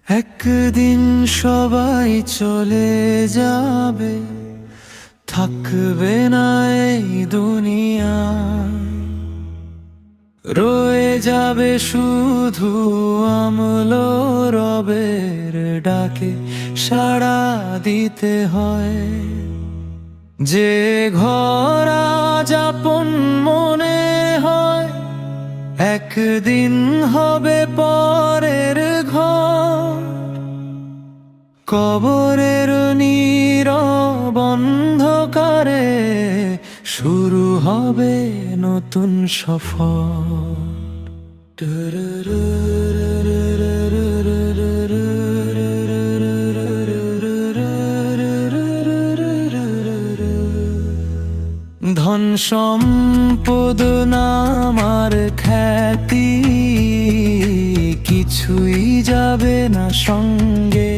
একদিন সবাই চলে যাবে, থাকবে না এই দুনিয়া, রয়ে যাবে শুধু আমল রবের ডাকে সাড়া দিতে হয়। যে ঘর আজ আপন মনে হয়, একদিন হবে পরের ঘর। কবরের নীরব অন্ধকারে শুরু হবে নতুন সফর। ধন সম্পদ নামার খ্যাতি কিছুই যাবে না সঙ্গে,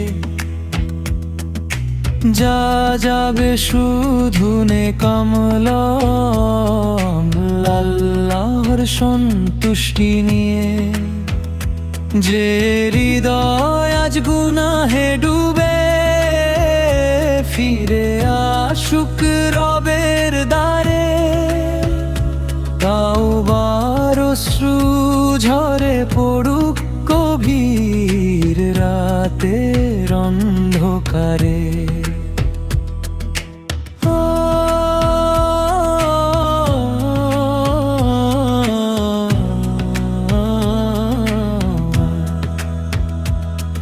যা যাবে শুধু নেকামল আল্লাহর সন্তুষ্টি নিয়ে। যে হৃদয় আজ গুনাহে ডুবে, ফিরে আসুক রবের দ্বারে, তাওবার অশ্রু ঝরে পড়ুক গভীর রাতের অন্ধকারে।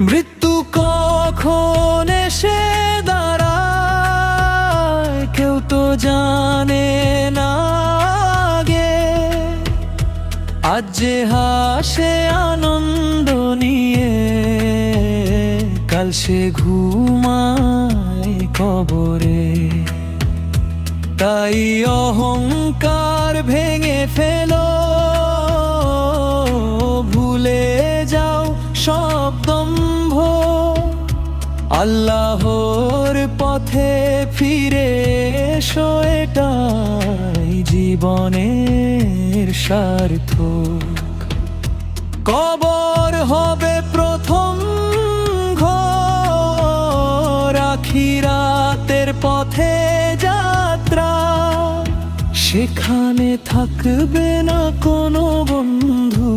মৃত্যু কখন এসে দাঁড়ায় কেউ তো জানে না আগে। আজ যে হাসে আনন্দ নিয়ে, কাল সে ঘুমায় কবরে। তাই অহংকার ভেঙে ফেলো, ভুলে যাও সব দম্ভ, আল্লাহর পথে ফিরে এসো, এটাই জীবনের সার্থক। কবর হবে প্রথম ঘর, আখিরাতের পথে যাত্রা। সেখানে থাকবে না কোনো বন্ধু,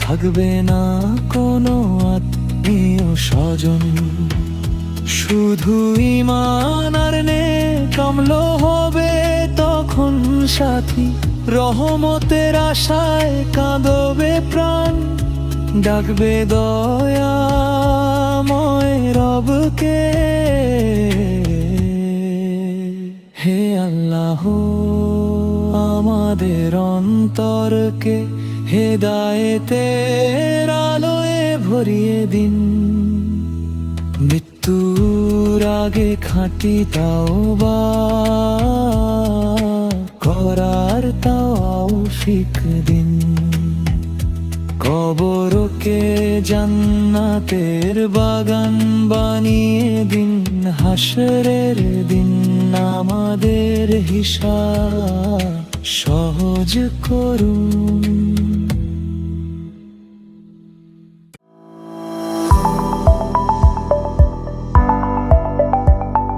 থাকবে না কোনো আত্মীয় স্বজন, শুধু ঈমান আর নেক আমল হবে তখন সাথী। রহমতের আশায় কাঁদবে প্রাণ, ডাকবে দয়াময় রবকে। হে আল্লাহ, আমাদের অন্তরকে হেদায়েতের আলোয় ভরিয়ে দিন। মৃত্যুর আগে খাঁটি তাওবা করার তৌফিক দিন। কবরকে জান্নাতের বাগান বানিয়ে দিন, হাসরের দিন আমাদের হিসাব সহজ করুন।